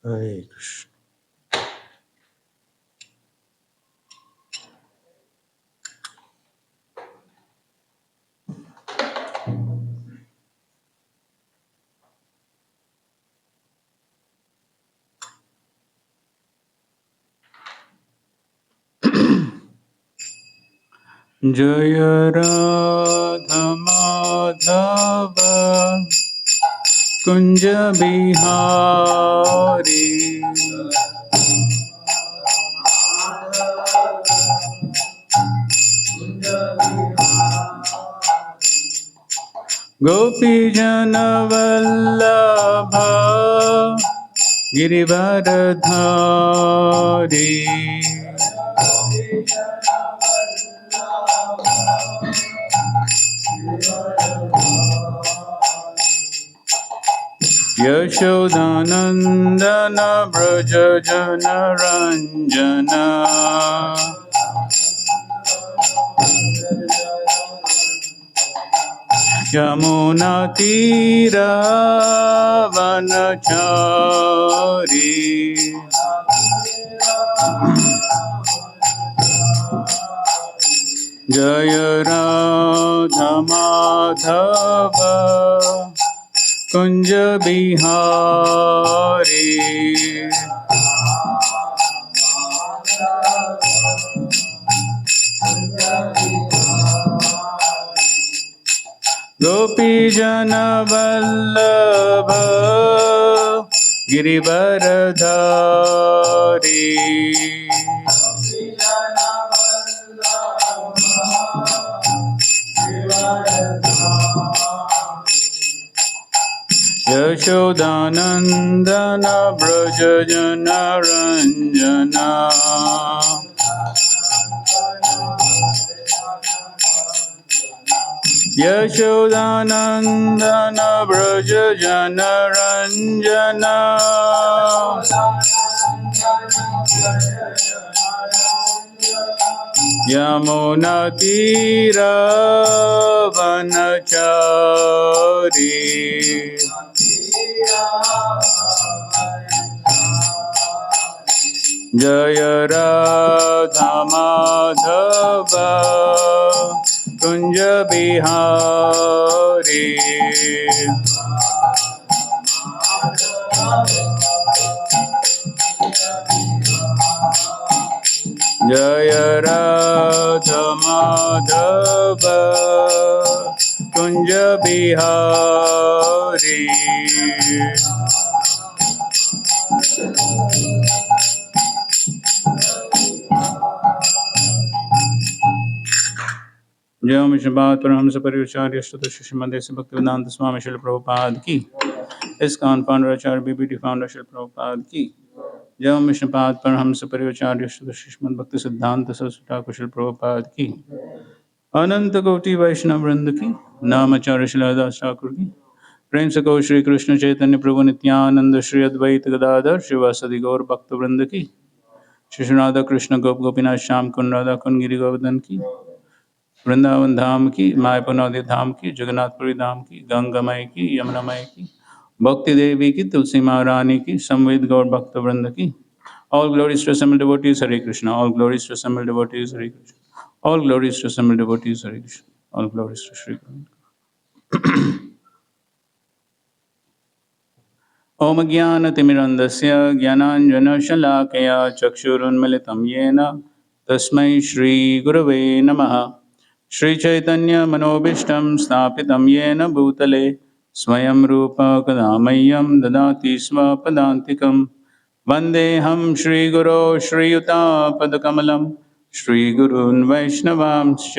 Hare Krishna. Jaya Radha Madhava Kunja Bihari Gopi Jana Vallabha Girivaradhari Yashodanandana Braja Jana Ranjana Yamuna Tira Vanachari Jaya Radha Madhava Kunja Bihari Gopi Jana Vallabha Girivaradhari Yashodanandana Braja Jana Ranjana Yashodanandana Braja Jana Ranjana Yamuna Tira Vanachari Jaya Radha Madhava Kunja Bihari Jaya Radha Madhava Kunja Bihari जय मिशबात परमहंस परिवाचार्य श्रुत शिष्यमंदिर से भक्तिवेदांत स्वामी शिल प्रभुपाद की ISKCON founder आचार्य BBT founder शिल प्रभुपाद की जय मिशबात परमहंस परिवाचार्य श्रुत शिष्यमंद भक्ति सिद्धांत सरस्वती ठाकुर शिल प्रभुपाद की अनंत कोटि वैष्णव वृंद की नामाचार्य शिलादास ठाकुर की प्रेम से कहो श्री कृष्ण चैतन्य प्रभु नित्यानंद श्री अद्वैत गदाधर शिवासदि गौर भक्त वृंद की श्री राधा कृष्ण गोप गोपीनाथ श्याम कुंड राधा कुंड गिरि गोवर्धन की वृंदावन धाम की मायापुर नवदीप धाम की जगन्नाथपुरी धाम की गंगामय की यमुनामय की भक्ति देवी की तुलसी महारानी की संवेद गौर भक्त वृंद की all glories to assembled devotees Hare Krishna all glories to assembled devotees Hare Krishna all glories to assembled devotees Hare Krishna all glories to Shri Krishna Om ज्ञानतिमिरन्धस्य ज्ञानाञ्जनशलाकया चक्षुरुन्मिलितं येन तस्मै श्रीगुरवे नमः श्रीचैतन्यमनोभीष्टं स्थापितं येन भूतले स्वयं रूप कदा मह्यं ददाति स्वपदान्तिकं वन्देऽहं श्रीगुरो श्रीयुतापदकमलं श्रीगुरून् वैष्णवांश्च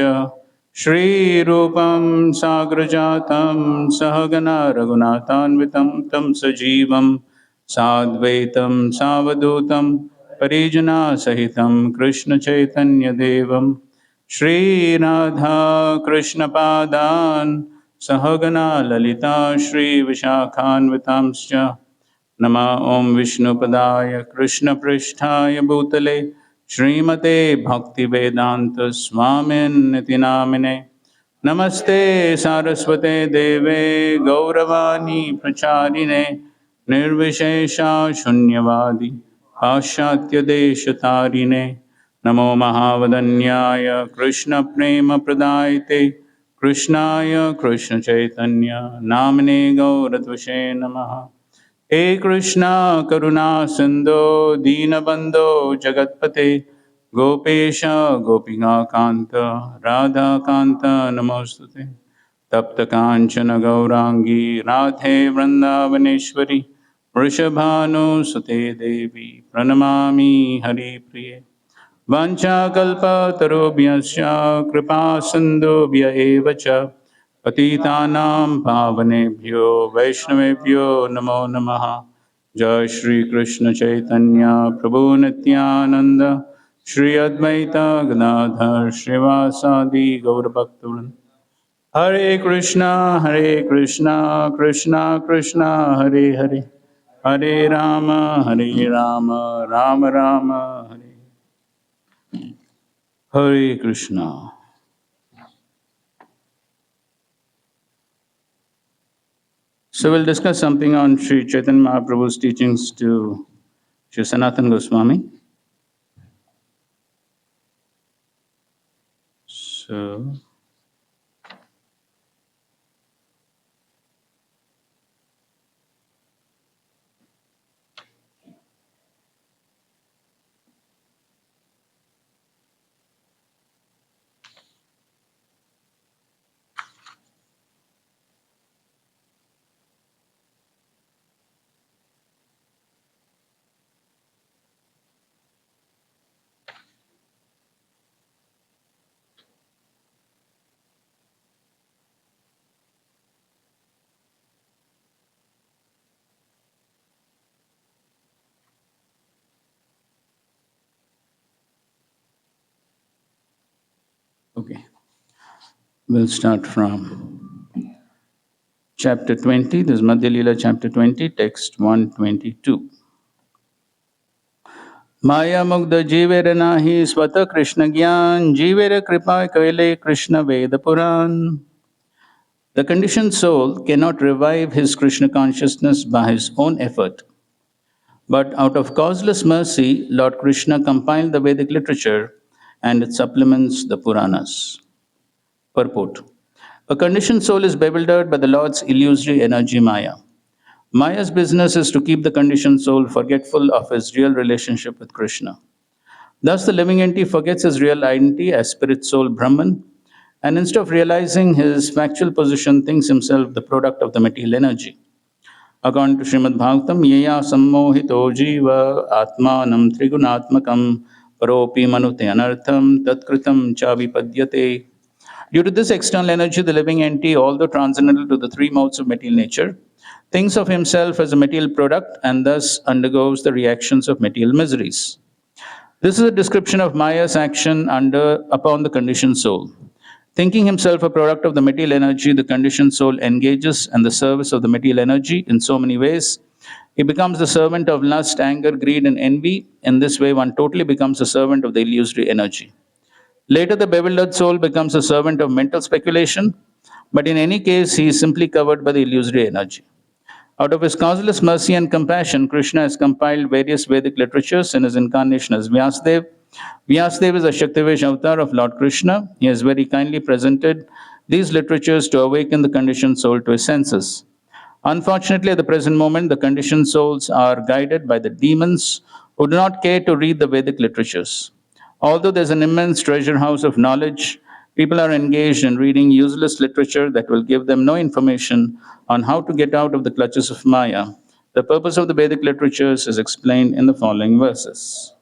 श्रीरूपं साग्रजातं सहगना रघुनाथान्वितं तं सजीवं साद्वैतं सावधूतं परिजनसहितं कृष्णचैतन्यदेवं श्रीराधा कृष्णपादान् सहगना ललिता श्रीविशाखान्वितांश्च नमः ॐ विष्णुपदाय कृष्णपृष्ठाय भूतले श्रीमते भक्तिवेदान्तस्वामिन्निति नामिने नमस्ते सारस्वते देवे गौरवाणी प्रचारिणे निर्विशेषा शून्यवादी पाश्चात्यदेशतारिणे नमो महावदन्याय कृष्णप्रेमप्रदायते कृष्णाय कृष्णचैतन्य नाम्ने गौरत्वसे नमः। हे कृष्णा करुणा सिन्धो दीनबन्धो जगत्पते गोपेश गोपिकान्त राधाकान्त नमोऽस्तुते। तप्त कांचन गौरांगी राधे वृंदावनेश्वरी वृषभानुसुते देवी प्रणमामि हरिप्रिये। वाञ्छाकल्पतरुभ्यश्च कृपा सिन्धुभ्य एव च पतितानां पावनेभ्यो वैष्णवेभ्यो नमो नमः। जय श्री कृष्ण चैतन्य प्रभु Nityanand Shri Advaita Gadadhar श्रीवासादि गौरभक्तवृंद। Hare Krishna, Krishna Krishna, Hare Hare, Hare Rama, Hare Rama, Rama Rama, Hare Krishna. So we'll discuss something on Sri Chaitanya Mahaprabhu's teachings to Sri Sanatana Goswami. So, okay, we'll start from chapter 20. This is Madhya-lila chapter 20, text 122. माया मुग्ध जीवेर नाही स्वत कृष्ण ज्ञान जीवेर कृपा कैले Krishna Veda Purana. The conditioned soul cannot revive his Krishna consciousness by his own effort, but out of causeless mercy, Lord Krishna compiled the Vedic literature and it supplements the Puranas. Purport: a conditioned soul is bewildered by the Lord's illusory energy Maya. Maya's business is to keep the conditioned soul forgetful of his real relationship with Krishna. Thus, the living entity forgets his real identity as spirit soul Brahman, and instead of realizing his factual position, thinks himself the product of the material energy. According to Srimad Bhagavatam, Yaya Sammohito Jiva Atmanam Trigunatmakam Paropi Manute Anartham Tatkritam Chavipadyate. Due to this external energy, the living entity, although transcendental to the three modes of material nature, thinks of himself as a material product and thus undergoes the reactions of material miseries. This is a description of Maya's action upon the conditioned soul. Thinking himself a product of the material energy, the conditioned soul engages in the service of the material energy in so many ways. He becomes the servant of lust, anger, greed, and envy. In this way, one totally becomes a servant of the illusory energy. Later, the bewildered soul becomes a servant of mental speculation, but in any case, he is simply covered by the illusory energy. Out of his causeless mercy and compassion, Krishna has compiled various Vedic literatures in his incarnation as Vyasadeva. Vyasadeva is a Shaktivesh avatar of Lord Krishna. He has very kindly presented these literatures to awaken the conditioned soul to his senses. Unfortunately, at the present moment, the conditioned souls are guided by the demons who do not care to read the Vedic literatures. Although there's an immense treasure house of knowledge, people are engaged in reading useless literature that will give them no information on how to get out of the clutches of Maya. The purpose of the Vedic literatures is explained in the following verses.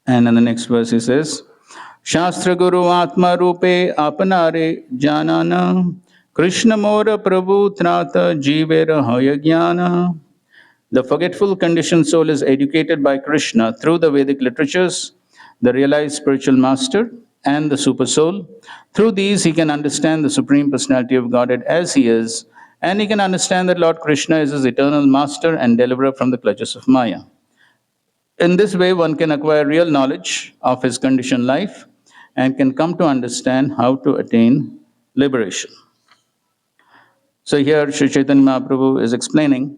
And in the next verse he says, Shastra Guru Atma Rupe Apanare Janana Krishna Mora Prabhu Trata Jivera Hoya Jnana. The forgetful conditioned soul is educated by Krishna through the Vedic literatures, the realized spiritual master, and the super soul. Through these, he can understand the Supreme Personality of Godhead as he is, and he can understand that Lord Krishna is his eternal master and deliverer from the clutches of Maya. In this way, one can acquire real knowledge of his conditioned life and can come to understand how to attain liberation. So here Sri Chaitanya Mahaprabhu is explaining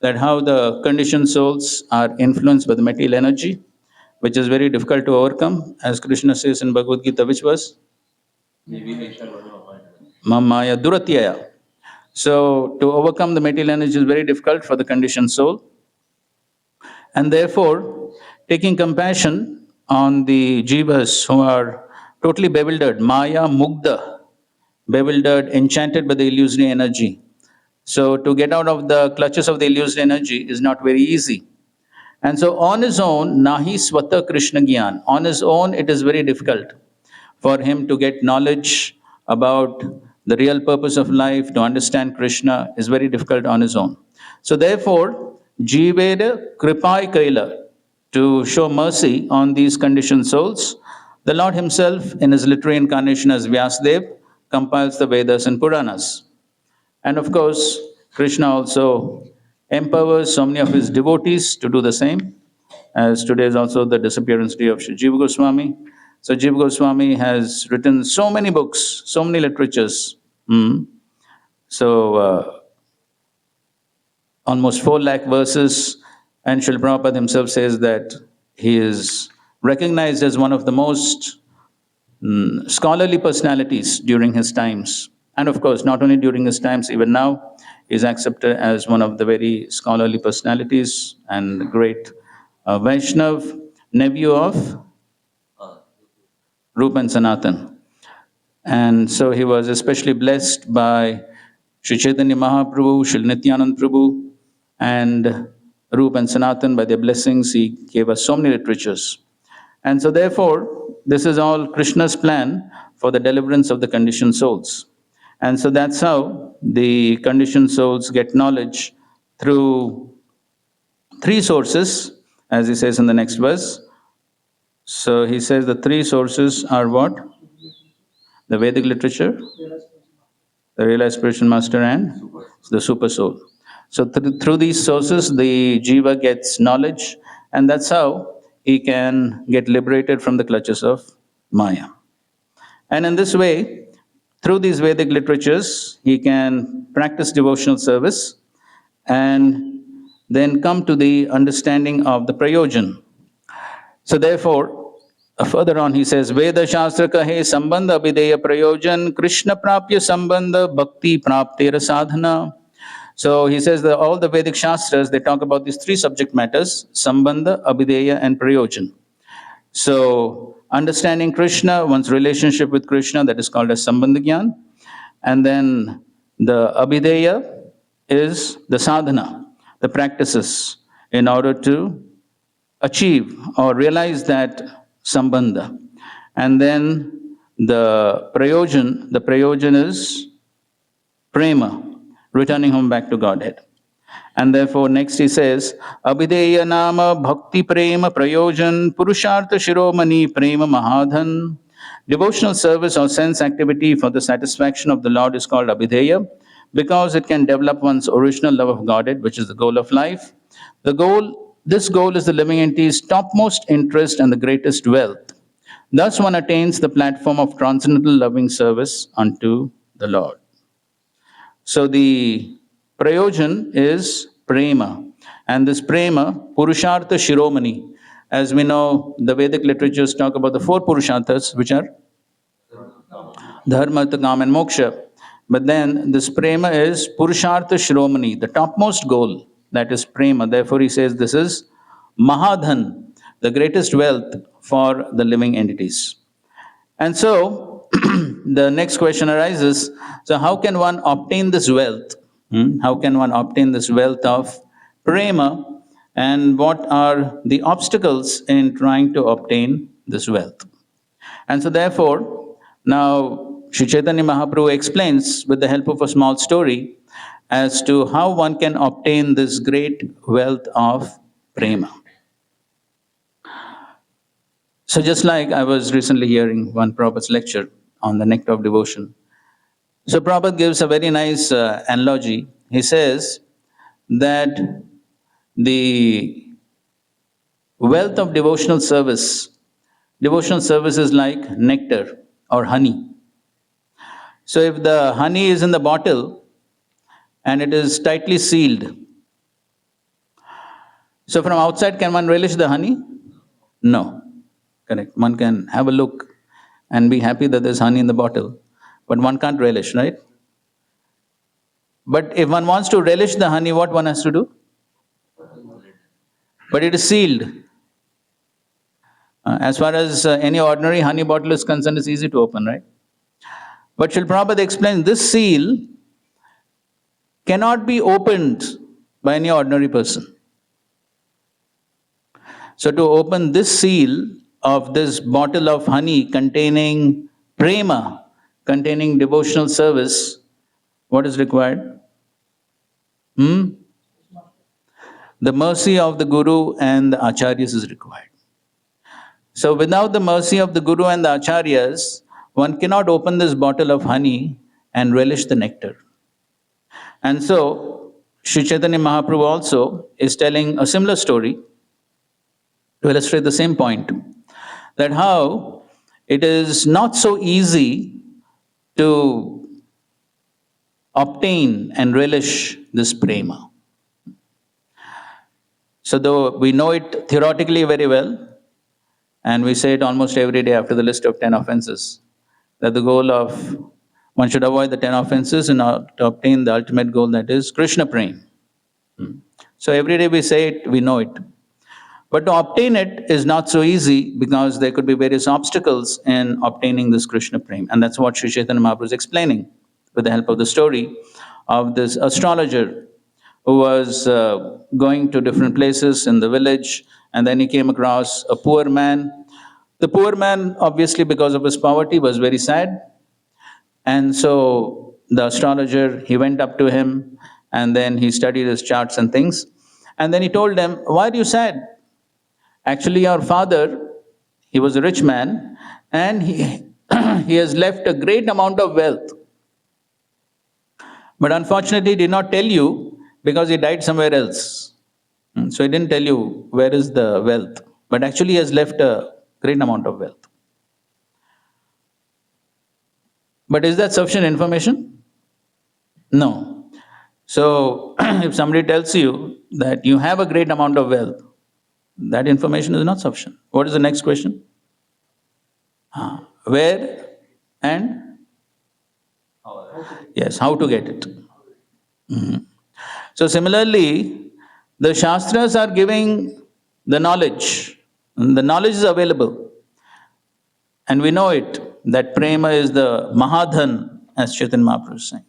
that how the conditioned souls are influenced by the material energy, which is very difficult to overcome, as Krishna says in Bhagavad Gita, which was Mamaya Duratyaya. So to overcome the material energy is very difficult for the conditioned soul. And therefore, taking compassion on the jivas who are totally bewildered, Maya Mugdha, bewildered, enchanted by the illusory energy. So to get out of the clutches of the illusory energy is not very easy. And so on his own, Nahi Swata Krishna Gyan, on his own it is very difficult for him to get knowledge about the real purpose of life, to understand Krishna is very difficult on his own. So therefore, Jiveda Kripai Kaila, to show mercy on these conditioned souls, the Lord himself in his literary incarnation as Vyasadev compiles the Vedas and Puranas. And of course, Krishna also empowers so many of his devotees to do the same, as today is also the disappearance day of Shri Jiva Goswami. So Jiva Goswami has written so many books, so many literatures. So almost 4 lakh verses, and Srila Prabhupada himself says that he is recognized as one of the most scholarly personalities during his times. And of course, not only during his times, even now, he is accepted as one of the very scholarly personalities and great Vaishnav, nephew of Rupa and Sanatan. And so he was especially blessed by Sri Chaitanya Mahaprabhu, Sri Nityanand Prabhu, and Rupa and Sanatan. By their blessings, he gave us so many literatures. And so therefore, this is all Krishna's plan for the deliverance of the conditioned souls. And so that's how the conditioned souls get knowledge through 3 sources, as he says in the next verse. So he says the 3 sources are what? The Vedic literature, the realized spiritual master, and the super soul. So through these sources, the jiva gets knowledge, and that's how he can get liberated from the clutches of Maya. And in this way, through these Vedic literatures, he can practice devotional service and then come to the understanding of the prayojan. So therefore, further on he says, Veda Shastra kahe sambandha abhideya prayojan, Krishna prapya sambandha bhakti praptera sadhana. So he says that all the Vedic Shastras, they talk about these 3 subject matters, sambandha, abhideya, and prayojan. So understanding Krishna, one's relationship with Krishna, that is called as sambandha gyan. And then the abhideya is the sadhana, the practices in order to achieve or realize that sambandha. And then the prayojan is prema, returning home back to Godhead. And therefore, next he says, Abhideya nama bhakti prema prayojan purushartha shiromani prema mahadhan. Devotional service or sense activity for the satisfaction of the Lord is called Abhideya because it can develop one's original love of Godhead, which is the goal of life. This goal is the living entity's topmost interest and the greatest wealth. Thus one attains the platform of transcendental loving service unto the Lord. So the prayojan is prema, and this prema, purushartha shiromani. As we know, the Vedic literatures talk about the 4 purusharthas, which are dharma, artha, kama, and moksha. But then this prema is purushartha shiromani, the topmost goal, that is prema. Therefore he says this is mahadhan, the greatest wealth for the living entities. And so the next question arises, so how can one obtain this wealth? How can one obtain this wealth of prema, and what are the obstacles in trying to obtain this wealth? And so therefore, now Sri Chaitanya Mahaprabhu explains with the help of a small story as to how one can obtain this great wealth of prema. So just like I was recently hearing one Prabhupada's lecture on the nectar of devotion. So Prabhupada gives a very nice analogy. He says that the wealth of devotional service is like nectar or honey. So if the honey is in the bottle, and it is tightly sealed. So from outside, can one relish the honey? No. Correct. One can have a look and be happy that there's honey in the bottle, but one can't relish, right? But if one wants to relish the honey, what one has to do? But it is sealed. As far as any ordinary honey bottle is concerned, it's easy to open, right? But Srila Prabhupada explains this seal cannot be opened by any ordinary person. So to open this seal of this bottle of honey containing prema, containing devotional service, what is required? The mercy of the Guru and the Acharyas is required. So without the mercy of the Guru and the Acharyas, one cannot open this bottle of honey and relish the nectar. And so, Sri Chaitanya Mahaprabhu also is telling a similar story to illustrate the same point, that how it is not so easy to obtain and relish this prema. So though we know it theoretically very well, and we say it almost every day after the list of 10 offenses, that the goal of one should avoid the 10 offenses in order to obtain the ultimate goal, that is Krishna Prem. So every day we say it, we know it. But to obtain it is not so easy because there could be various obstacles in obtaining this Krishna Prem. And that's what Sri Chaitanya Mahaprabhu is explaining with the help of the story of this astrologer who was going to different places in the village, and then he came across a poor man. The poor man, obviously because of his poverty, was very sad. And so the astrologer, he went up to him and then he studied his charts and things. And then he told him, "Why are you sad? Actually, your father, he was a rich man and he, he has left a great amount of wealth. But unfortunately, he did not tell you because he died somewhere else. So he didn't tell you where is the wealth. But actually, he has left a great amount of wealth." But is that sufficient information? No. So if somebody tells you that you have a great amount of wealth, that information is not sufficient. What is the next question? Where and? Yes, how to get it. So similarly, the Shastras are giving the knowledge. The knowledge is available. And we know it, that prema is the Mahadhan, as Chaitanya Mahaprabhu is saying.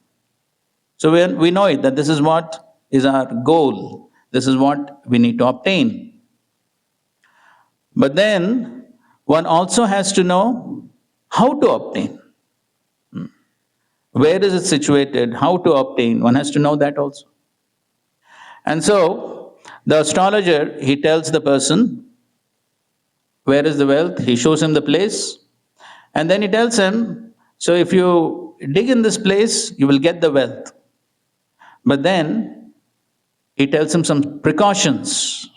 So we know it, that this is what is our goal. This is what we need to obtain. But then, one also has to know how to obtain. Where is it situated? How to obtain? One has to know that also. And so, the astrologer, he tells the person, where is the wealth? He shows him the place. And then he tells him, so if you dig in this place, you will get the wealth. But then, he tells him some precautions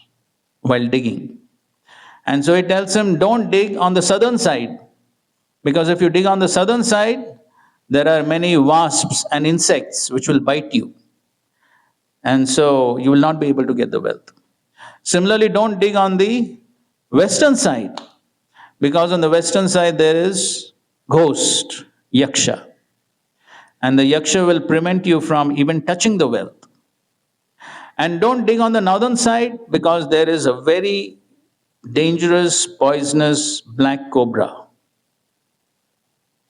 while digging. And so he tells him, don't dig on the southern side. Because if you dig on the southern side, there are many wasps and insects which will bite you. And so you will not be able to get the wealth. Similarly, don't dig on the western side. Because on the western side there is ghost, yaksha. And the yaksha will prevent you from even touching the wealth. And don't dig on the northern side because there is a very dangerous, poisonous black cobra.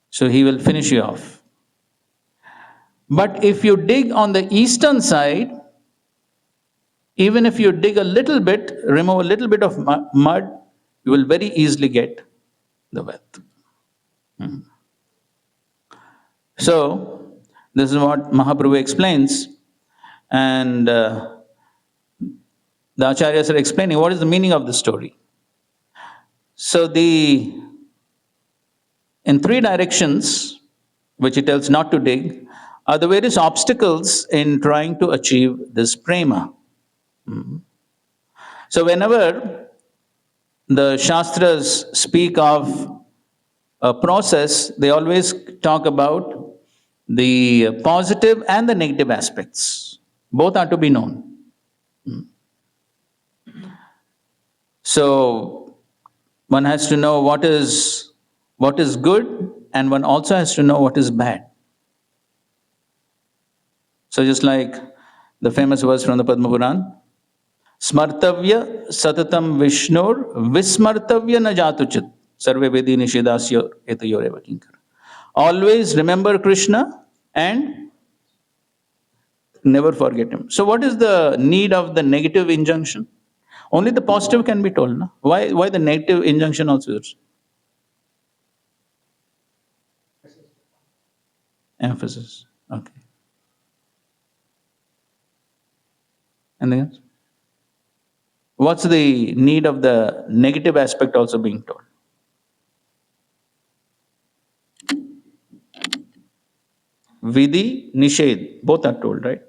So he will finish you off. But if you dig on the eastern side, even if you dig a little bit, remove a little bit of mud, you will very easily get the wealth. So, this is what Mahaprabhu explains, and the Acharyas are explaining what is the meaning of the story. So, in three directions, which he tells not to dig, are the various obstacles in trying to achieve this prema. So, whenever the Shastras speak of a process, they always talk about the positive and the negative aspects. Both are to be known. So one has to know what is good, and one also has to know what is bad. So just like the famous verse from the Padma Puran, Smartavya satatam Vishnur Vismartavya na jatuchit Sarve Vedi Nishidasya Etayoreva Kinkar. Always remember Krishna and never forget him. So what is the need of the negative injunction? Only the positive can be told. No? Why the negative injunction also is? Emphasis. Okay. Anything else? What's the need of the negative aspect also being told? Vidhi, Nished, both are told, right?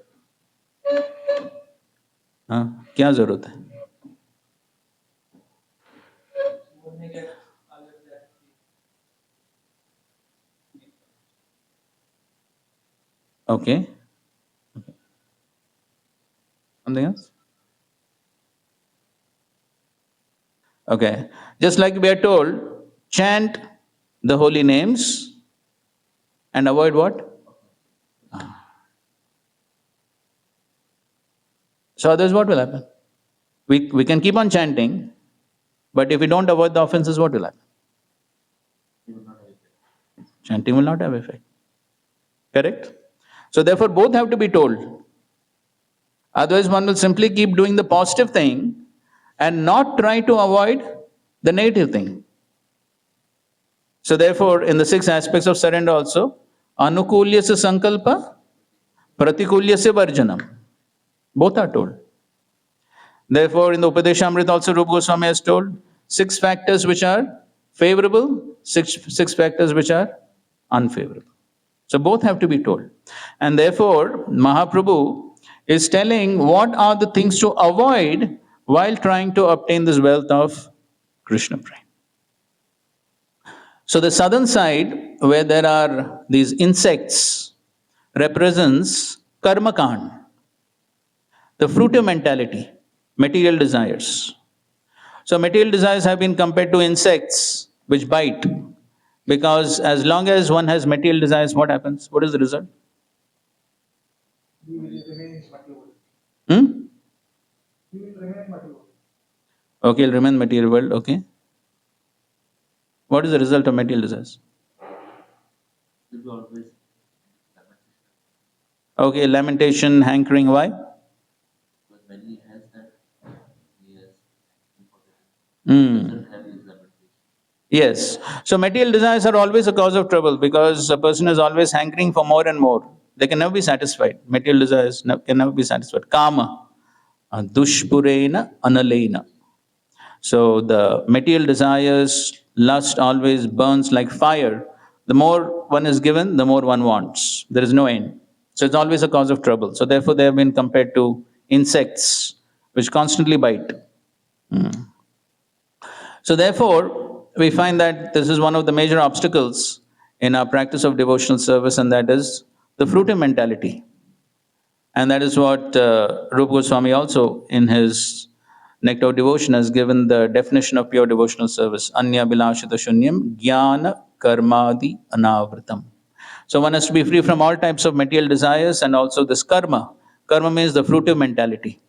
हाँ, क्या जरूरत है? Okay. Something else? Okay. Just like we are told, chant the holy names and avoid what? So otherwise what will happen? We can keep on chanting, but if we don't avoid the offenses, what will happen? Chanting will not have effect. Correct? So therefore both have to be told. Otherwise one will simply keep doing the positive thing and not try to avoid the negative thing. So therefore in the 6 aspects of surrender also, anukulyasya sankalpa, pratikulyasya varjanam. Both are told. Therefore in the Upadeshamrita also Rupa Goswami has told 6 factors which are favorable, six factors which are unfavorable. So both have to be told. And therefore Mahaprabhu is telling what are the things to avoid while trying to obtain this wealth of Krishna prema. So the southern side, where there are these insects, represents karma kand, the fruitive mentality, material desires. So material desires have been compared to insects which bite, because as long as one has material desires, what happens? What is the result? Hmm? Okay, it'll remain material world, okay. What is the result of material desires? Okay, lamentation, hankering, why? Mm. Yes. So material desires are always a cause of trouble because a person is always hankering for more and more. They can never be satisfied. Material desires can never be satisfied. Kama, dushpurena, analena. So the material desires, lust always burns like fire. The more one is given, the more one wants. There is no end. So it's always a cause of trouble. So therefore they have been compared to insects which constantly bite. Mm. So therefore, we find that this is one of the major obstacles in our practice of devotional service, and that is the fruitive mentality. And that is what Rupa Goswami also in his Nectar of Devotion has given the definition of pure devotional service. Anya bilashita shunyam jnana karmadi anavritam. So one has to be free from all types of material desires and also this karma. Karma means the fruitive mentality.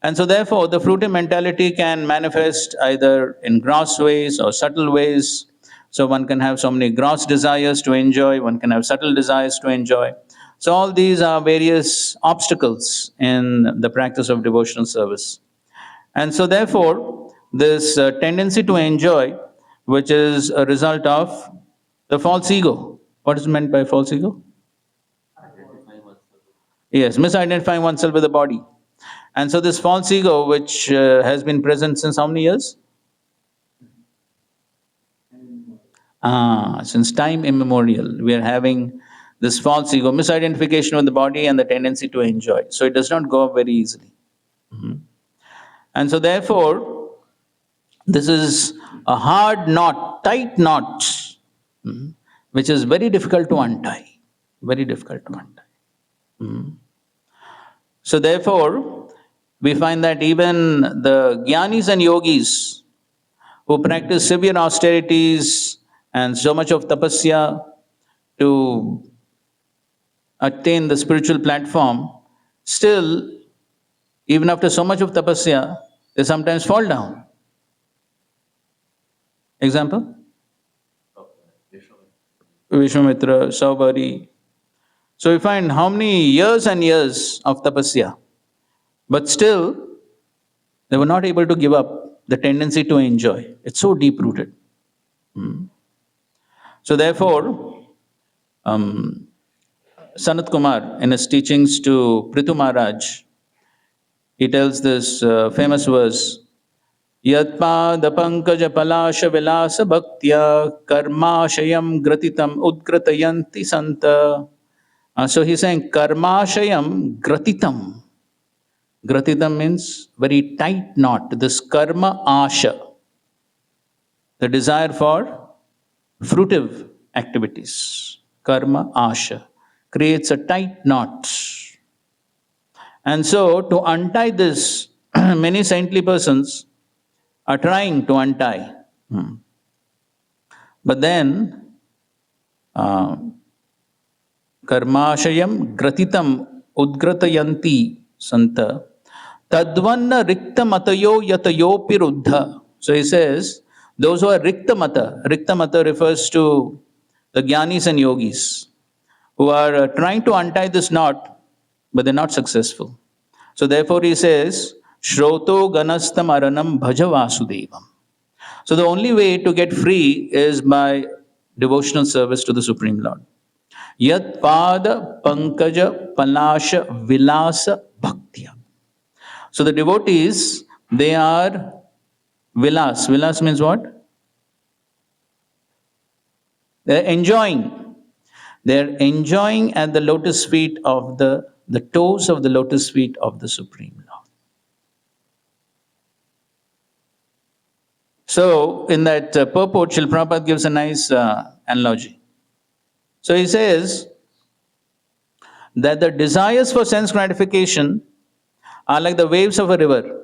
And so therefore, the fruitive mentality can manifest either in gross ways or subtle ways. So one can have so many gross desires to enjoy, one can have subtle desires to enjoy. So all these are various obstacles in the practice of devotional service. And so therefore, this tendency to enjoy, which is a result of the false ego. What is meant by false ego? Yes, misidentifying oneself with the body. And so this false ego, which has been present since how many years? Since time immemorial, we are having this false ego, misidentification with the body and the tendency to enjoy. So it does not go up very easily. Mhm. And so therefore, this is a hard knot, tight knot, which is very difficult to untie. Very difficult to untie. Mm. So therefore, we find that even the jnanis and yogis who practice severe austerities and so much of tapasya to attain the spiritual platform, still, even after so much of tapasya, they sometimes fall down. Example? Vishwamitra, Saubhari. So we find how many years and years of tapasya, but still they were not able to give up the tendency to enjoy. It's so deep rooted. So therefore, um, Sanat Kumar, in his teachings to Prithu Maharaj, he tells this famous verse, Yatpad pankaja palasha vilasa bhaktya karmashayam gratitam udgratayanti santa. So he's saying karmashayam gratitam. Gratitam means very tight knot. This karma asha, the desire for fruitive activities. Karma asha creates a tight knot. And so, to untie this, many saintly persons are trying to untie. But then, uh, karmashayam gratitam udgratayanti santa tadvanna riktamatayo yatayo piruddha. So he says, those who are riktamata refers to the jnanis and yogis, who are trying to untie this knot, but they're not successful. So therefore he says, Shroto ganastam aranam bhaja vasudevam. So the only way to get free is by devotional service to the Supreme Lord. Yat pada pankaja palasha vilasa bhaktya. So the devotees, they are vilas. Vilas means what? They're enjoying. They're enjoying at the lotus feet of the toes of the lotus feet of the Supreme Lord. So, in that purport, Srila Prabhupada gives a nice analogy. So, he says that the desires for sense gratification are like the waves of a river.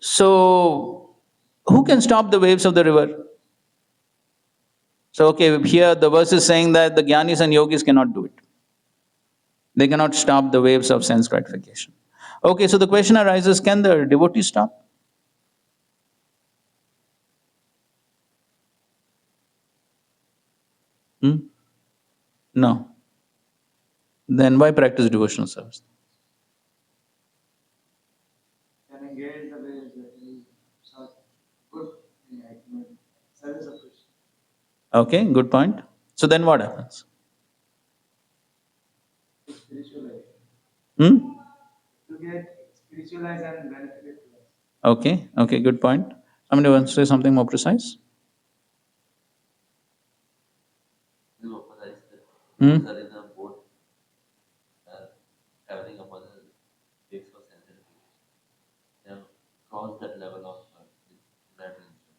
So, who can stop the waves of the river? So, okay, here the verse is saying that the jnanis and yogis cannot do it. They cannot stop the waves of sense gratification. Okay, so the question arises, can the devotee stop? Hmm? No. Then why practice devotional service? Can engage the ways that is such good enlightenment, service of Krishna. Okay, good point. So then what happens? Spiritualize. Hmm? To get spiritualized and benefited to us. Okay, good point. Somebody wants to say something more precise? Hmm?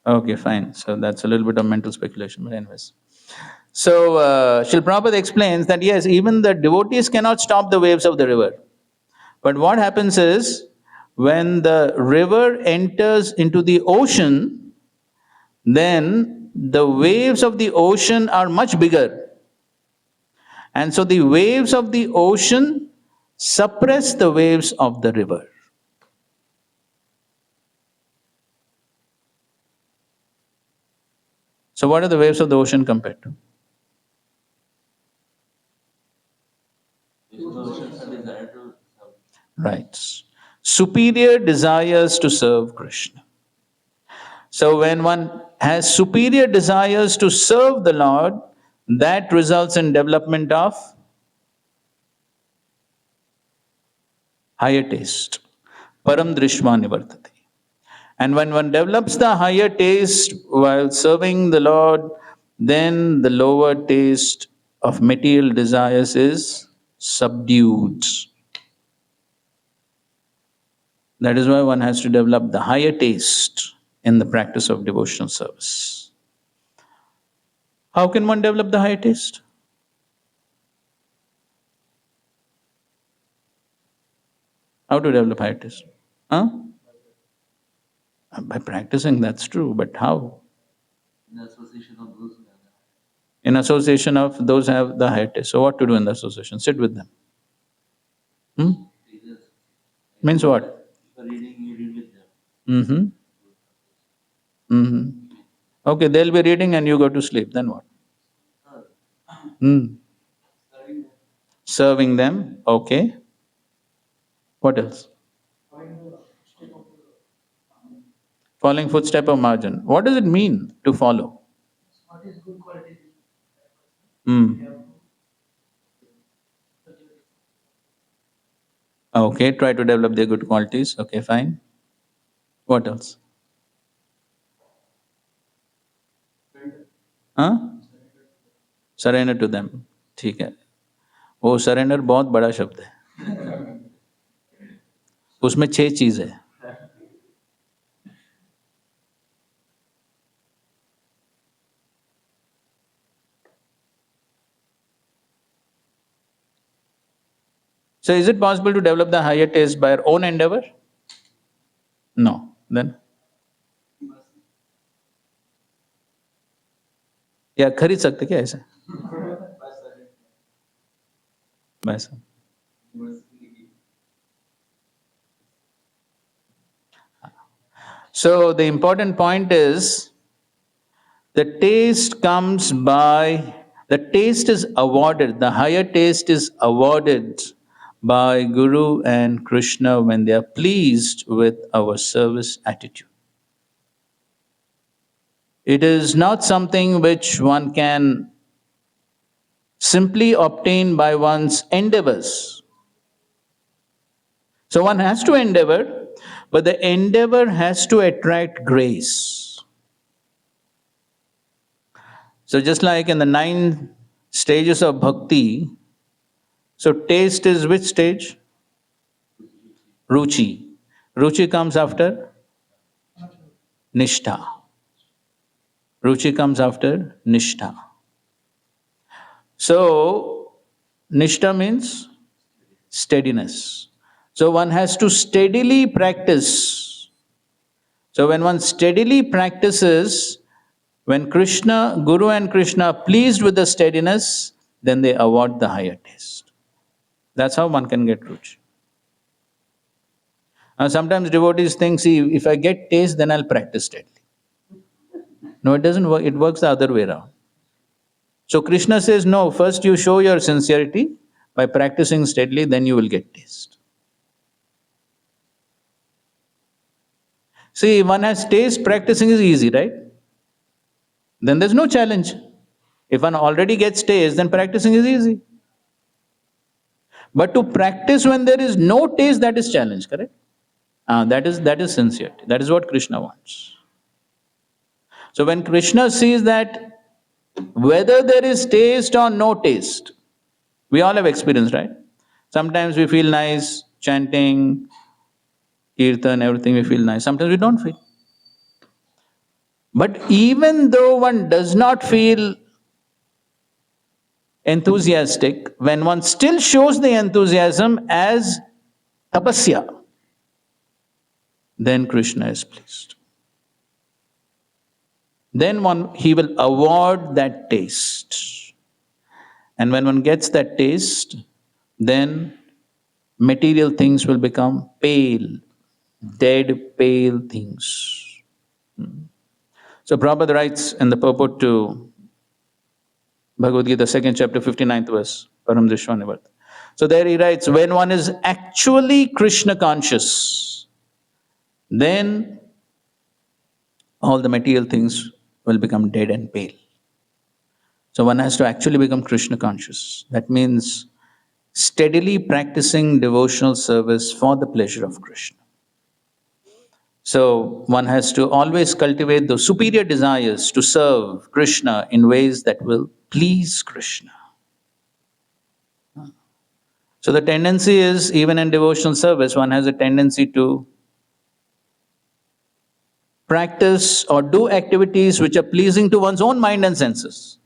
Okay, fine. So that's a little bit of mental speculation, but anyways. So Srila Prabhupada explains that yes, even the devotees cannot stop the waves of the river. But what happens is, when the river enters into the ocean, then the waves of the ocean are much bigger. And so the waves of the ocean suppress the waves of the river. So, what are the waves of the ocean compared to? Right. Superior desires to serve Krishna. So, when one has superior desires to serve the Lord, that results in development of higher taste. Param drishma nivartati. And when one develops the higher taste while serving the Lord, then the lower taste of material desires is subdued. That is why one has to develop the higher taste in the practice of devotional service. How can one develop the higher taste? How to develop higher taste? Huh? By practicing, that's true, but how? In association of those who have the In association of those who have the higher taste. So what to do in the association? Sit with them. Hmm? teachers. Means what? For reading, you read with them. Mm-hmm. Mm-hmm. Okay, they'll be reading and you go to sleep. Then what? Hmm. Serving them. Serving them. Okay. What else? Following the step of Following footstep of margin. What does it mean to follow? what is good qualities in Hmm. Okay, try to develop their good qualities. Okay, fine. What else? हाँ? Surrender to them. ठीक है. वो surrender बहुत बड़ा शब्द है. उसमें 6 चीज है. So is it possible to develop the higher taste by our own endeavor? No. Then? या खरीद सकते क्या ऐसे? वैसा. So the important point is the taste comes by, the taste is awarded, the higher taste is awarded by Guru and Krishna when they are pleased with our service attitude. It is not something which one can simply obtain by one's endeavors. So one has to endeavor, but the endeavor has to attract grace. So just like in the 9 stages of bhakti, so taste is which stage? Ruchi. Ruchi comes after nishtha. Ruchi comes after nishtha. So nishtha means steadiness. So one has to steadily practice. So when one steadily practices, when Krishna, Guru and Krishna are pleased with the steadiness, then they award the higher taste. That's how one can get ruchi. Sometimes devotees think, see, if I get taste, then I'll practice steadily. No, it doesn't work. It works the other way around. So Krishna says, no, first you show your sincerity by practicing steadily, then you will get taste. See, one has taste, practicing is easy, right? Then there's no challenge. If one already gets taste, then practicing is easy. But to practice when there is no taste, that is challenge, correct? That is sincerity. That is what Krishna wants. So when Krishna sees that whether there is taste or no taste, we all have experience, right? Sometimes we feel nice chanting, kirtan, everything we feel nice. Sometimes we don't feel. But even though one does not feel enthusiastic, when one still shows the enthusiasm as tapasya, then Krishna is pleased. Then he will award that taste. And when one gets that taste, then material things will become pale, dead, pale things. So Prabhupada writes in the purport to Bhagavad Gita, 2nd chapter, 59th verse, Param Drishvanivat. So there he writes, when one is actually Krishna conscious, then all the material things will become dead and pale. So one has to actually become Krishna conscious. That means steadily practicing devotional service for the pleasure of Krishna. So one has to always cultivate those superior desires to serve Krishna in ways that will please Krishna. So the tendency is, even in devotional service, one has a tendency to practice or do activities which are pleasing to one's own mind and senses.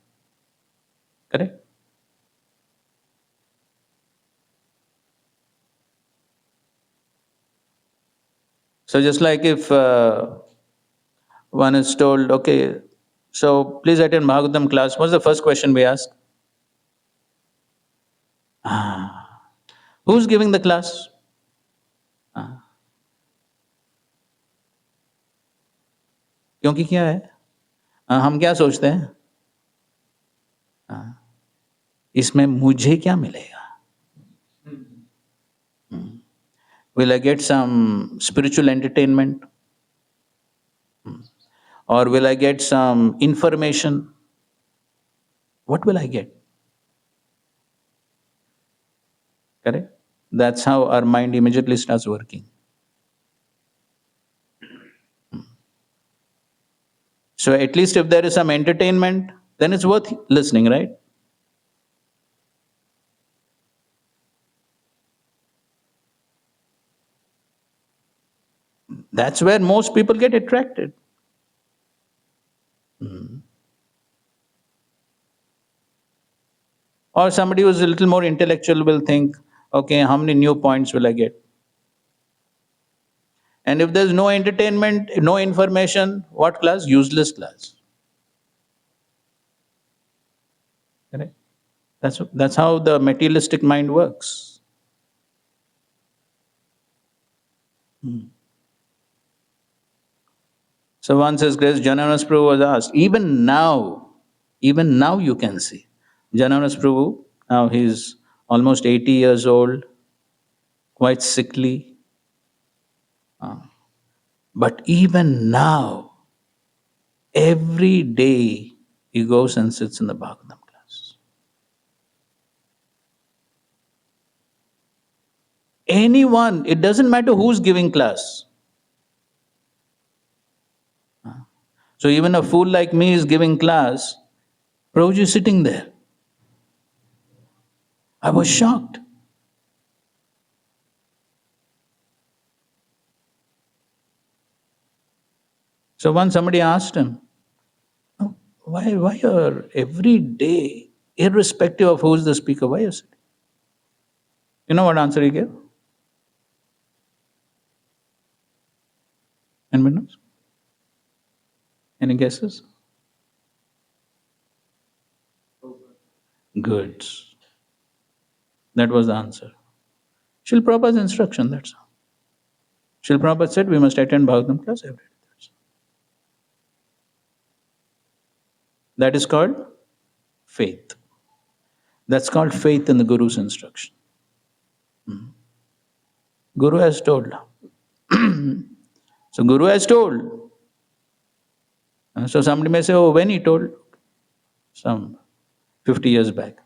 Correct? So just like if one is told, okay, so please attend Bhagavatam class, what's the first question we ask? Ah, who's giving the class? Ah, क्योंकि क्या है? हम क्या सोचते हैं? इसमें मुझे क्या मिलेगा? Will I get some spiritual entertainment? Or will I get some information? What will I get? Correct? That's how our mind immediately starts working. So at least if there is some entertainment, then it's worth listening, right? That's where most people get attracted. Or somebody who's a little more intellectual will think, okay, how many new points will I get? And if there's no entertainment, no information, what class? Useless class. Correct? That's how the materialistic mind works. So once His Grace Janananas Prabhu was asked, even now you can see. Janananas Prabhu, now he's almost 80 years old, quite sickly. But even now, every day he goes and sits in the Bhagavatam class. Anyone, it doesn't matter who's giving class. So even a fool like me is giving class, Prabhuji is sitting there. I was shocked. So once somebody asked him, "Oh, why are every day, irrespective of who's the speaker, why are you sitting?" You know what answer he gave? Anybody knows? Any guesses? Good. That was the answer. Srila Prabhupada's instruction, that's all. Srila Prabhupada said we must attend Bhagavatam class every day. That is called faith. That's called faith in the Guru's instruction. Guru has told. So Guru has told. So somebody may say, oh, when he told? Some 50 years back.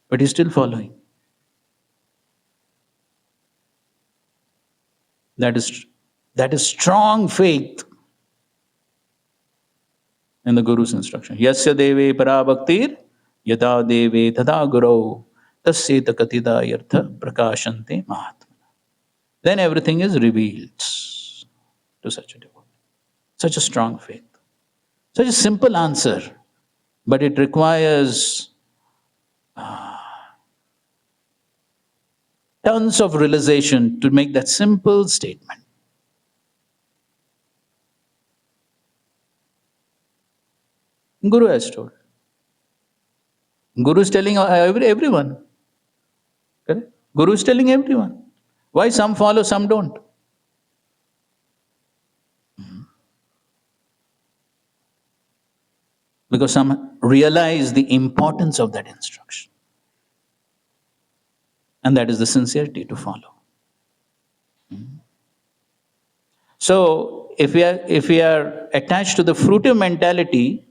But he's still following. That is strong faith in the Guru's instruction. Yasya deve para bhaktir yata deve tada guru tasyeta katita yartha prakashante mahatma. Then everything is revealed to such a devotee. Such a strong faith. Such a simple answer, but it requires tons of realization to make that simple statement. Guru has told. Guru is telling everyone. Correct? Guru is telling everyone. Why some follow, some don't? Because some realize the importance of that instruction. And that is the sincerity to follow. So if we are attached to the fruitive mentality,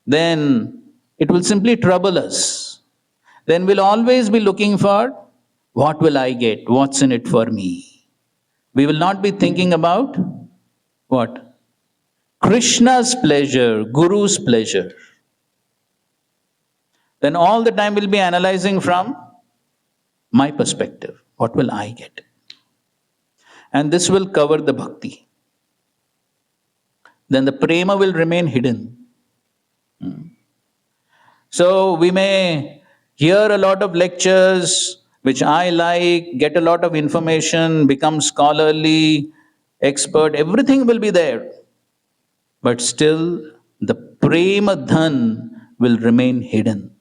then it will simply trouble us. Then we'll always be looking for what will I get? What's in it for me? We will not be thinking about what? Krishna's pleasure, Guru's pleasure. Then all the time we'll be analyzing from my perspective. What will I get? And this will cover the bhakti. Then the prema will remain hidden. So we may hear a lot of lectures, which I like, get a lot of information, become scholarly, expert, everything will be there. But still, the prema dhan will remain hidden.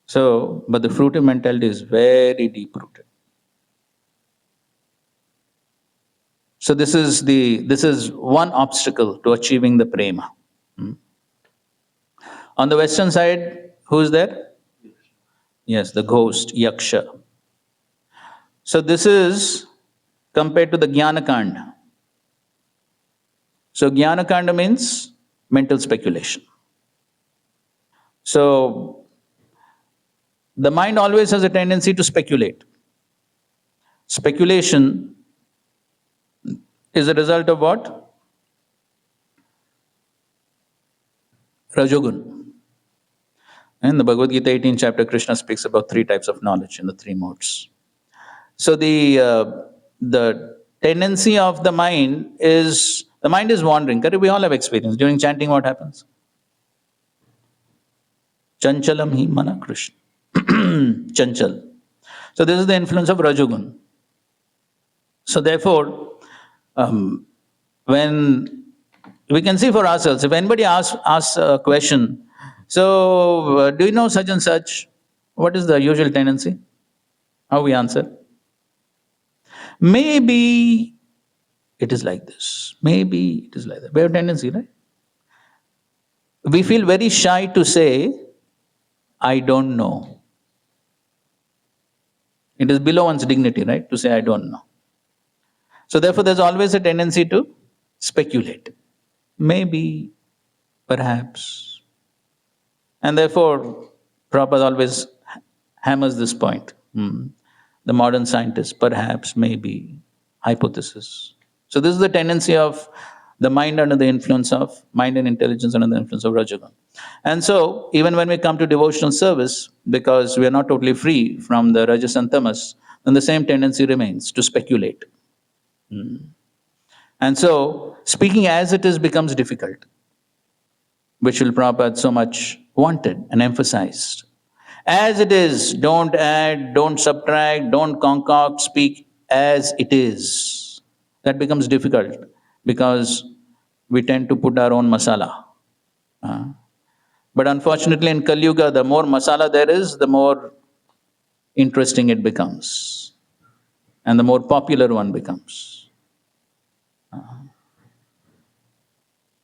So, but the fruitive mentality is very deep rooted. So this is one obstacle to achieving the prema. On the western side, who is there? Yes, the ghost, yaksha. So this is compared to the Jnanakanda. So Jnanakanda means mental speculation. So the mind always has a tendency to speculate. Speculation is a result of what? Rajogun. In the Bhagavad Gita 18th chapter, Krishna speaks about three types of knowledge in the three modes. So the tendency of the mind is wandering. Correct? We all have experience. During chanting, what happens? Chanchalam hi mana Krishna. Chanchal. So this is the influence of Rajogun. So therefore, when we can see for ourselves, if anybody asks a question, so do you know such and such? What is the usual tendency? How we answer? Maybe it is like this. Maybe it is like that. We have a tendency, right? We feel very shy to say, I don't know. It is below one's dignity, right? To say, I don't know. So therefore, there's always a tendency to speculate. Maybe, perhaps. And therefore, Prabhupada always hammers this point. The modern scientist, perhaps, maybe, hypothesis. So this is the tendency of the mind under the influence of, mind and intelligence under the influence of Rajagun. And so, even when we come to devotional service, because we are not totally free from the Rajas and Tamas, then the same tendency remains to speculate. And so, speaking as it is becomes difficult, which Srila Prabhupada so much wanted and emphasized. As it is, don't add, don't subtract, don't concoct, speak as it is. That becomes difficult because we tend to put our own masala. But unfortunately, in Kali Yuga, the more masala there is, the more interesting it becomes, and the more popular one becomes.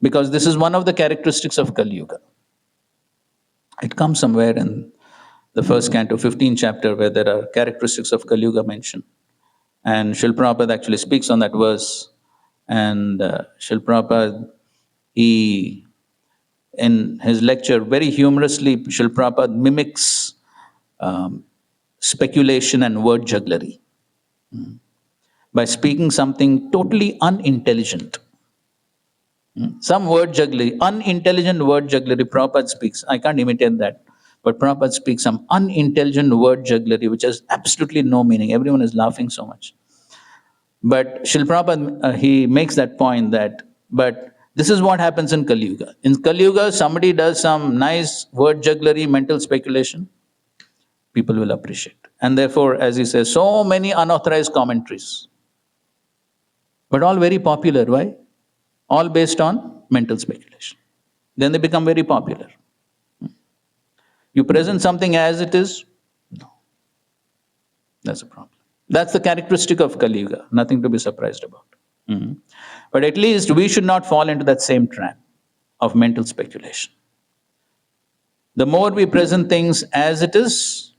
Because this is one of the characteristics of Kali Yuga. It comes somewhere in the first canto, 15th chapter, where there are characteristics of Kali Yuga mentioned. And Srila Prabhupada actually speaks on that verse. And Srila Prabhupada, in his lecture, very humorously, Srila Prabhupada mimics speculation and word jugglery by speaking something totally unintelligent. Some word jugglery, unintelligent word jugglery, Prabhupada speaks. I can't imitate that. But Prabhupada speaks some unintelligent word jugglery, which has absolutely no meaning. Everyone is laughing so much. But Srila Prabhupada, he makes that point that, but this is what happens in Kali Yuga. In Kali Yuga, somebody does some nice word jugglery, mental speculation, people will appreciate. And therefore, as he says, so many unauthorized commentaries. But all very popular. Why? All based on mental speculation. Then they become very popular. You present something as it is, no. That's a problem. That's the characteristic of Kali Yuga, nothing to be surprised about. But at least we should not fall into that same trap of mental speculation. The more we present things as it is,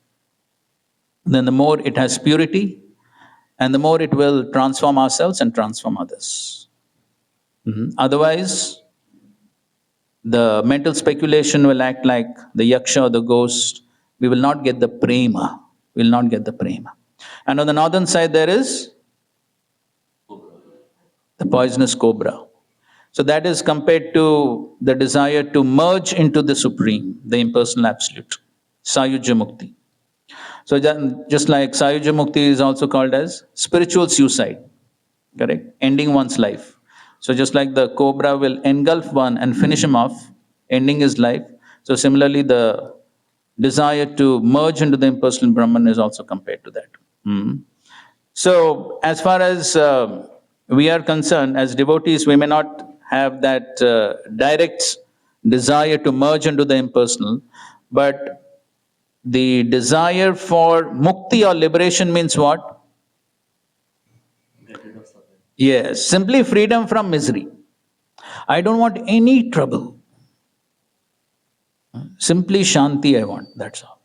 then the more it has purity, and the more it will transform ourselves and transform others. Otherwise, the mental speculation will act like the yaksha or the ghost. We will not get the prema. We will not get the prema. And on the northern side, there is the poisonous cobra. So that is compared to the desire to merge into the Supreme, the impersonal absolute, Sayujya Mukti. So just like Sayuja Mukti is also called as spiritual suicide, correct? Ending one's life. So just like the cobra will engulf one and finish him off, ending his life. So similarly, the desire to merge into the impersonal Brahman is also compared to that. Hmm. So as far as we are concerned, as devotees, we may not have that direct desire to merge into the impersonal, but the desire for mukti or liberation means what? Yes, simply freedom from misery. I don't want any trouble. Simply shanti I want, that's all.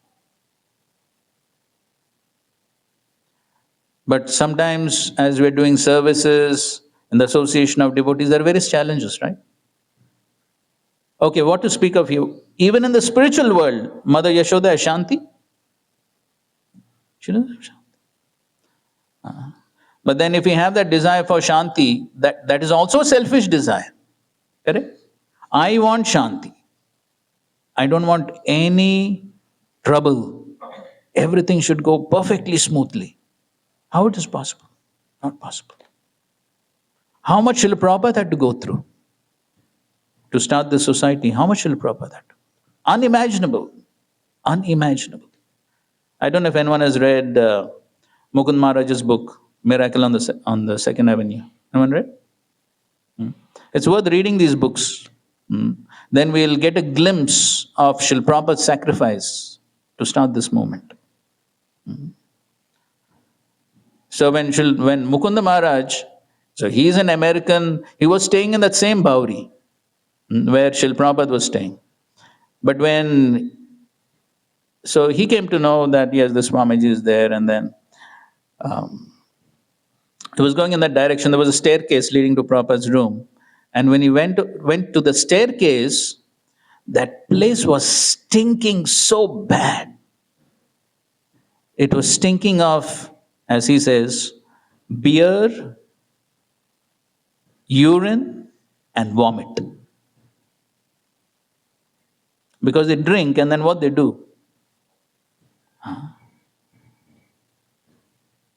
But sometimes, as we're doing services in the association of devotees, there are various challenges, right? Okay, what to speak of you? Even in the spiritual world, Mother Yashoda has shanti. She doesn't have shanti. But then if we have that desire for shanti, that is also a selfish desire. Correct? I want shanti. I don't want any trouble. Everything should go perfectly smoothly. How it is possible? Not possible. How much Srila Prabhupada had to go through to start this society? How much Srila Prabhupada had to? Unimaginable. Unimaginable. I don't know if anyone has read Mukund Maharaj's book, Miracle on the Second Avenue. Anyone read? It's worth reading these books. Then we'll get a glimpse of Srila Prabhupada's sacrifice to start this movement. So when Mukunda Maharaj, so he's an American, he was staying in that same Bauri where Srila Prabhupada was staying. But so he came to know that yes, the Swamiji is there, and then he was going in that direction. There was a staircase leading to Prabhupada's room. And when he went to the staircase, that place was stinking so bad. It was stinking of, as he says, beer, urine, and vomit. Because they drink and then what they do?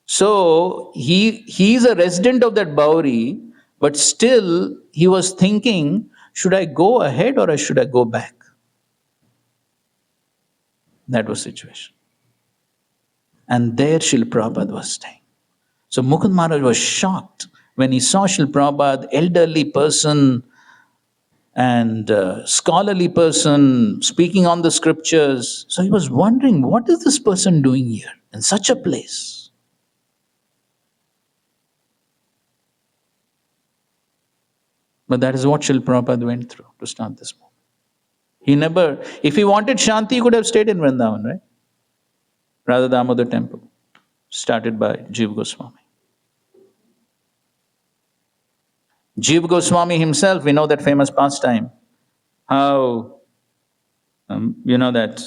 So he's a resident of that Bauri, but still he was thinking, should I go ahead or should I go back? That was the situation. And there Srila Prabhupada was staying. So Mukund Maharaj was shocked when he saw Srila Prabhupada, elderly person and scholarly person, speaking on the scriptures. So he was wondering, what is this person doing here in such a place? But that is what Srila Prabhupada went through to start this movement. He never, if he wanted Shanti, he could have stayed in Vrindavan, right? Radha Damodar temple, started by Jiva Goswami. Jiva Goswami himself, we know that famous pastime, how, that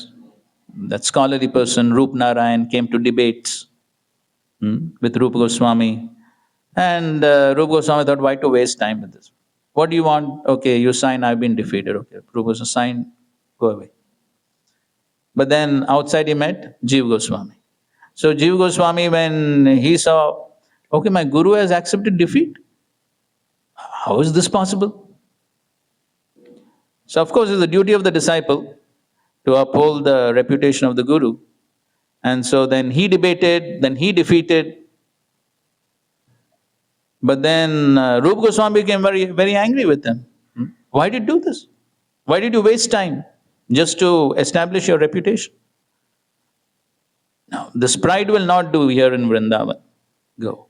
scholarly person, Rup Narayan, came to debates with Rupa Goswami. And Rupa Goswami thought, why to waste time with this? What do you want? Okay, you sign, I've been defeated. Okay, Rupa Goswami, sign, go away. But then outside he met Jiva Goswami. So Jiva Goswami, when he saw, okay, my guru has accepted defeat. How is this possible? So of course it's the duty of the disciple to uphold the reputation of the guru. And so then he debated, then he defeated. But then Rupa Goswami became very, very angry with him. Why did you do this? Why did you waste time just to establish your reputation? Now, this pride will not do here in Vrindavan. Go.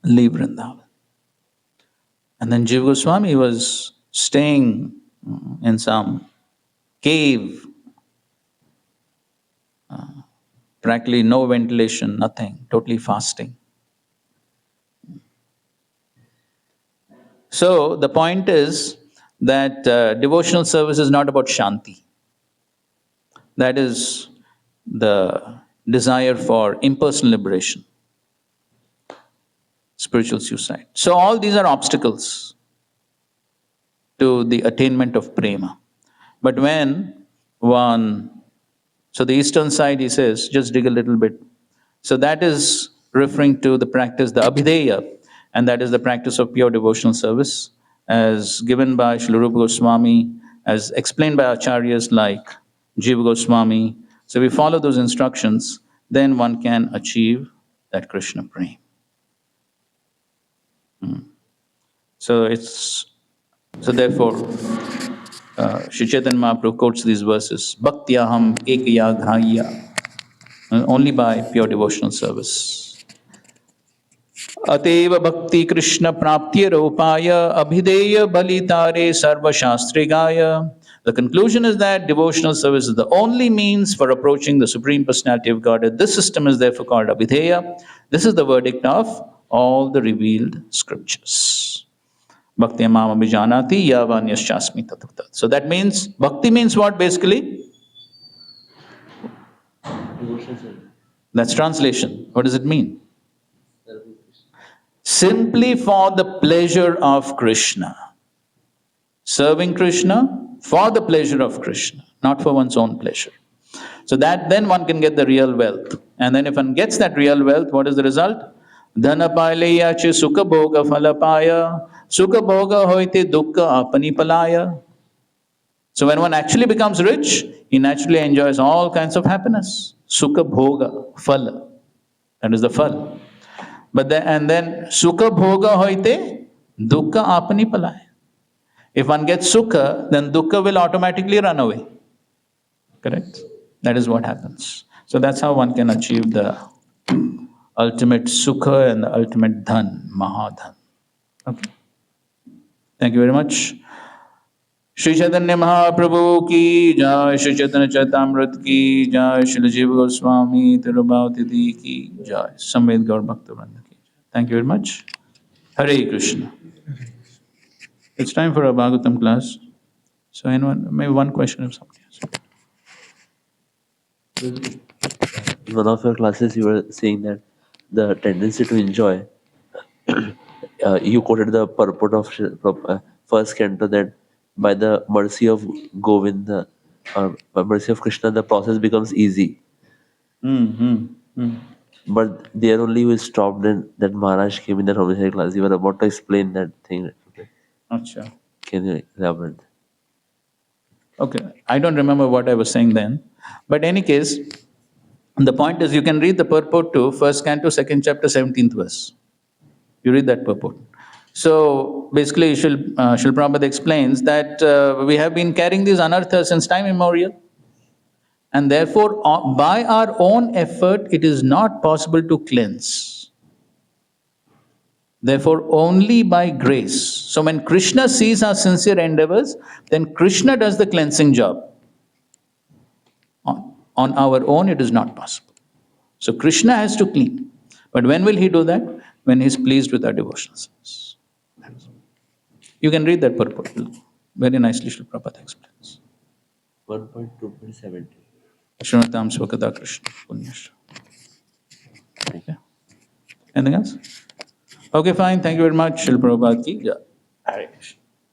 Leave Vrindavan. And then Jiva Goswami was staying in some cave, practically no ventilation, nothing, totally fasting. So the point is that devotional service is not about Shanti. That is the desire for impersonal liberation, spiritual suicide. So all these are obstacles to the attainment of prema. But when one So the eastern side, he says, just dig a little bit. So that is referring to the practice, the Abhideya, and that is the practice of pure devotional service, as given by Srila Rupa Goswami, as explained by acharyas like Jiva Goswami. So we follow those instructions, then one can achieve that Krishna prema. So it's so therefore, Sri Chaitanya Mahaprabhu quotes these verses: "Bhaktyaham ekaya ghaya," only by pure devotional service. अतएव भक्ति कृष्ण प्राप्ति रूपाय अभिधेय बलितारे सर्वशास्त्रे गाय. The conclusion is that devotional service is the only means for approaching the Supreme Personality of Godhead. This system is therefore called Abhideya. This is the verdict of all the revealed scriptures. Bhakti mam abhijanati yavanyashasmi tathata. So that means, bhakti means what basically? That's translation. What does it mean? Simply for the pleasure of Krishna. Serving Krishna for the pleasure of Krishna, not for one's own pleasure. So that then one can get the real wealth. And then if one gets that real wealth, what is the result? Dhana palaya che sukha bhoga phalapaya, sukha bhoga hoite dukkha apani palaya. So when one actually becomes rich, he naturally enjoys all kinds of happiness. Sukha bhoga, phala. That is the phal. But then, and then sukha bhoga hoite dukkha apani palaya. If one gets sukha, then dukkha will automatically run away. Correct? That is what happens. So that's how one can achieve the ultimate sukha and the ultimate dhan, mahadhan. Okay. Thank you very much. Shri Chaitanya Mahaprabhu ki jai, Shri Chaitanya Charitamrita ki jai, Shri Jiva Goswami Tirubhati ki jai, Samved Gaur Bhakta-vrinda ki jai. Thank you very much. Hare Krishna. It's time for a Bhagavatam class. So anyone, maybe one question if somebody has. In one of your classes, you were saying that the tendency to enjoy, you quoted the purport of first canto that by the mercy of Govinda, or by mercy of Krishna, the process becomes easy. But there only we stopped, and that Maharaj came in the Rameshwari class. You were about to explain that thing. Acha. Can you elaborate? Okay, I don't remember what I was saying then. But in any case, the point is you can read the purport to first canto, second chapter, 17th verse. You read that purport. So basically, Srila Prabhupada explains that we have been carrying these anarthas since time immemorial. And therefore, by our own effort, it is not possible to cleanse. Therefore, only by grace. So when Krishna sees our sincere endeavors, then Krishna does the cleansing job. On our own, it is not possible. So Krishna has to clean. But when will he do that? When he is pleased with our devotional service. You can read that purport. Very nicely, Srila Prabhupada explains. 1.2.70. Shrimatam Swakata Krishna Punyashra. Okay. Anything else? Okay, fine. Thank you very much. Srila Prabhupada ki jai. Hare Krishna.